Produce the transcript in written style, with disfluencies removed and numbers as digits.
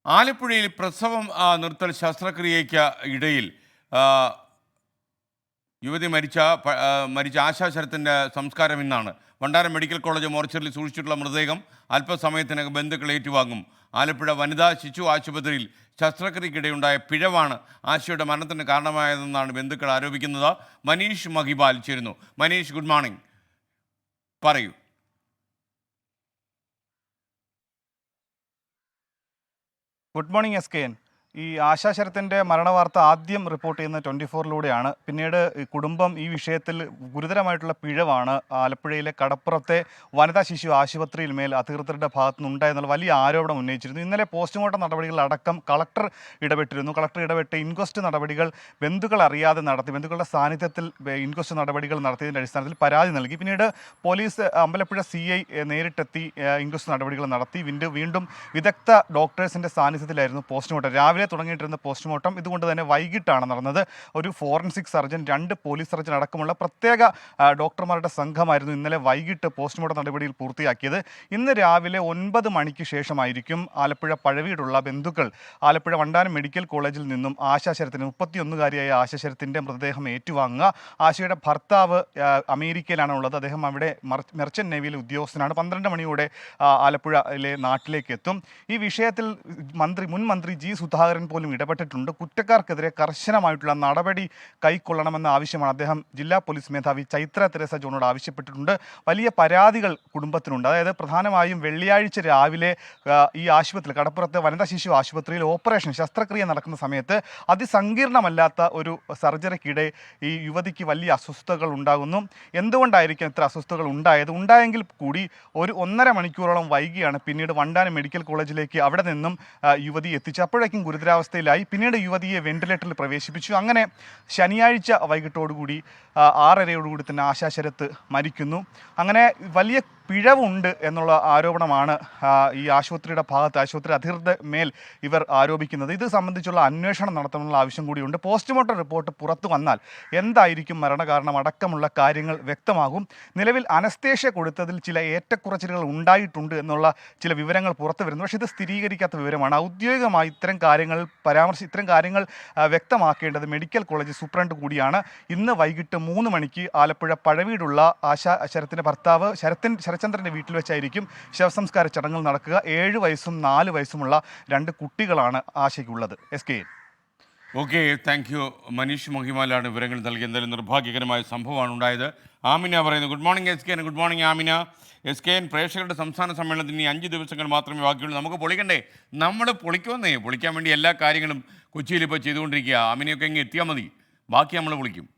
ആലപ്പുഴയിൽ പ്രസവം നിർത്തൽ ശസ്ത്രക്രിയയ്ക്ക് ഇടയിൽ ആ, യുവതി മരിച്ച ആശാശരത്തിൻ്റെ സംസ്കാരം ഇന്നാണ്. വണ്ടാരം മെഡിക്കൽ കോളേജ് മോർച്ചറിൽ സൂക്ഷിച്ചിട്ടുള്ള മൃതദേഹം അല്പസമയത്തിനകം ബന്ധുക്കൾ ഏറ്റുവാങ്ങും. ആലപ്പുഴ വനിതാ ശിശു ആശുപത്രിയിൽ ശസ്ത്രക്രിയക്കിടെയുണ്ടായ പിഴവാണ് ആശയുടെ മരണത്തിന് കാരണമായതെന്നാണ് ബന്ധുക്കൾ ആരോപിക്കുന്നത്. മനീഷ് മഹിബാൽ ചേരുന്നു. Manish, good morning. പറയൂ. Good morning SKN. ഈ ആശാശരത്തിൻ്റെ മരണവാർത്ത ആദ്യം റിപ്പോർട്ട് ചെയ്യുന്ന 24-ലൂടെയാണ്. പിന്നീട് കുടുംബം ഈ വിഷയത്തിൽ ഗുരുതരമായിട്ടുള്ള പിഴവാണ് ആലപ്പുഴയിലെ കടപ്പുറത്തെ വനിതാ ശിശു ആശുപത്രിയിൽ മേൽ അധികൃതരുടെ ഭാഗത്തു നിന്നുണ്ടായെന്നുള്ള വലിയ ആരോപണം ഉന്നയിച്ചിരുന്നു. ഇന്നലെ പോസ്റ്റ്മോർട്ടം നടപടികളടക്കം കളക്ടർ ഇടപെട്ടിരുന്നു. കളക്ടർ ഇടപെട്ട് ഇൻക്വസ്റ്റ് നടപടികൾ ബന്ധുക്കൾ അറിയാതെ നടത്തി, ബന്ധുക്കളുടെ സാന്നിധ്യത്തിൽ ഇൻക്വസ്റ്റ് നടപടികൾ നടത്തിയതിൻ്റെ അടിസ്ഥാനത്തിൽ പരാതി നൽകി. പിന്നീട് പോലീസ് അമ്പലപ്പുഴ CI നേരിട്ടെത്തി ഇൻക്വസ്റ്റ് നടപടികൾ നടത്തി. വീണ്ടും വിദഗ്ധ ഡോക്ടേഴ്സിൻ്റെ സാന്നിധ്യത്തിലായിരുന്നു പോസ്റ്റ്മോർട്ടം. രാവിലെ തുടങ്ങിയിട്ടിരുന്ന പോസ്റ്റ്മോർട്ടം ഇതുകൊണ്ട് തന്നെ വൈകിട്ടാണ് നടന്നത്. ഒരു ഫോറൻസിക് സർജൻ, 2 പോലീസ് സർജൻ അടക്കമുള്ള പ്രത്യേക ഡോക്ടർമാരുടെ സംഘമായിരുന്നു ഇന്നലെ വൈകിട്ട് പോസ്റ്റ്മോർട്ടം നടപടിയിൽ പൂർത്തിയാക്കിയത്. ഇന്ന് രാവിലെ 9 മണിക്ക് ശേഷമായിരിക്കും ആലപ്പുഴ പഴവീടുള്ള ബന്ധുക്കൾ ആലപ്പുഴ വണ്ടാനം മെഡിക്കൽ കോളേജിൽ നിന്നും ആശാശരത്തിന് 31-കാരിയായ ആശാശരത്തിൻ്റെ മൃതദേഹം ഏറ്റുവാങ്ങുക. ആശയുടെ ഭർത്താവ് അമേരിക്കയിലാണ് ഉള്ളത്. അദ്ദേഹം അവിടെ മെർച്ചൻ്റ് നേവിയിലെ ഉദ്യോഗസ്ഥനാണ്. 12 മണിയോടെ ആലപ്പുഴയിലെ നാട്ടിലേക്ക് എത്തും. ഈ വിഷയത്തിൽ മുൻ മന്ത്രി G. സുധാകരൻ പോലും ഇടപെട്ടിട്ടുണ്ട്. കുറ്റക്കാർക്കെതിരെ കർശനമായിട്ടുള്ള നടപടി കൈക്കൊള്ളണമെന്ന ആവശ്യമാണ് അദ്ദേഹം ജില്ലാ പോലീസ് മേധാവി ചൈത്ര തെരേസ ജോണോട് ആവശ്യപ്പെട്ടിട്ടുണ്ട്. വലിയ പരാതികൾ കുടുംബത്തിനുണ്ട്. അതായത് പ്രധാനമായും വെള്ളിയാഴ്ച രാവിലെ ഈ ആശുപത്രിയിൽ, കടപ്പുറത്തെ വനിതാ ശിശു ആശുപത്രിയിൽ ശസ്ത്രക്രിയ നടക്കുന്ന സമയത്ത് അതിസങ്കീർണമല്ലാത്ത ഒരു സർജറിക്കിടെ ഈ യുവതിക്ക് വലിയ അസ്വസ്ഥതകൾ ഉണ്ടാകുന്നു. എന്തുകൊണ്ടായിരിക്കും ഇത്ര അസ്വസ്ഥതകൾ ഉണ്ടായെങ്കിൽ കൂടി ഒരു 1.5 മണിക്കൂറോളം വൈകിയാണ് പിന്നീട് വണ്ടാനം മെഡിക്കൽ കോളേജിലേക്ക് അവിടെ നിന്നും യുവതി എത്തിച്ചു. അപ്പോഴേക്കും ഗുരുതരാവസ്ഥയിലായി. പിന്നീട് യുവതിയെ വെന്റിലേറ്ററിൽ പ്രവേശിപ്പിച്ചു. അങ്ങനെ ശനിയാഴ്ച വൈകിട്ടോടുകൂടി 6:30 തന്നെ ആശാശരത്ത് മരിക്കുന്നു. അങ്ങനെ വലിയ പിഴവുണ്ട് എന്നുള്ള ആരോപണമാണ് ഈ ആശുപത്രിയുടെ ഭാഗത്ത്, ആശുപത്രി അധികൃതരുടെ മേൽ ഇവർ ആരോപിക്കുന്നത്. ഇത് സംബന്ധിച്ചുള്ള അന്വേഷണം നടത്തണമെന്നുള്ള ആവശ്യം കൂടിയുണ്ട്. പോസ്റ്റ്മോർട്ടം റിപ്പോർട്ട് പുറത്തു വന്നാൽ എന്തായിരിക്കും മരണകാരണം അടക്കമുള്ള കാര്യങ്ങൾ വ്യക്തമാകും. നിലവിൽ അനസ്തേഷ്യ കൊടുത്തതിൽ ചില ഏറ്റക്കുറച്ചിലുകൾ ഉണ്ടായിട്ടുണ്ട് എന്നുള്ള ചില വിവരങ്ങൾ പുറത്തു വരുന്നു. പക്ഷേ ഇത് സ്ഥിരീകരിക്കാത്ത വിവരമാണ്. ഔദ്യോഗികമായി ഇത്തരം കാര്യങ്ങൾ വ്യക്തമാക്കേണ്ടത് മെഡിക്കൽ കോളേജ് സൂപ്രണ്ട് കൂടിയാണ്. ഇന്ന് വൈകിട്ട് 3 മണിക്ക് ആലപ്പുഴ പഴവീടുള്ള ശരത്തിൻ്റെ ഭർത്താവ് ശരചന്ദ്രൻ്റെ വീട്ടിൽ വെച്ചായിരിക്കും ശവസംസ്കാര ചടങ്ങുകൾ നടക്കുക. 7 വയസ്സും 4 വയസ്സുമുള്ള 2 കുട്ടികളാണ് ആശയ്ക്കുള്ളത്. SKN. Okay, thank you. Manish മഹിമാലാണ് വിവരങ്ങൾ നൽകി. എന്തായാലും നിർഭാഗ്യകരമായ സംഭവമാണ് ഉണ്ടായത്. ആമിന പറയുന്നു. Good morning SKN. Good morning Amina. SKN, പ്രേക്ഷകരുടെ സംസ്ഥാന സമ്മേളനത്തിന് ഇനി 5 ദിവസങ്ങൾ മാത്രമേ ബാക്കിയുള്ളൂ. നമുക്ക് പൊളിക്കണ്ടേ? നമ്മൾ പൊളിക്കാൻ വേണ്ടി എല്ലാ കാര്യങ്ങളും കൊച്ചിയിൽ ഇപ്പോൾ ചെയ്തുകൊണ്ടിരിക്കുക. ആമിനയൊക്കെ എത്തിയാൽ മതി, ബാക്കി നമ്മൾ പൊളിക്കും.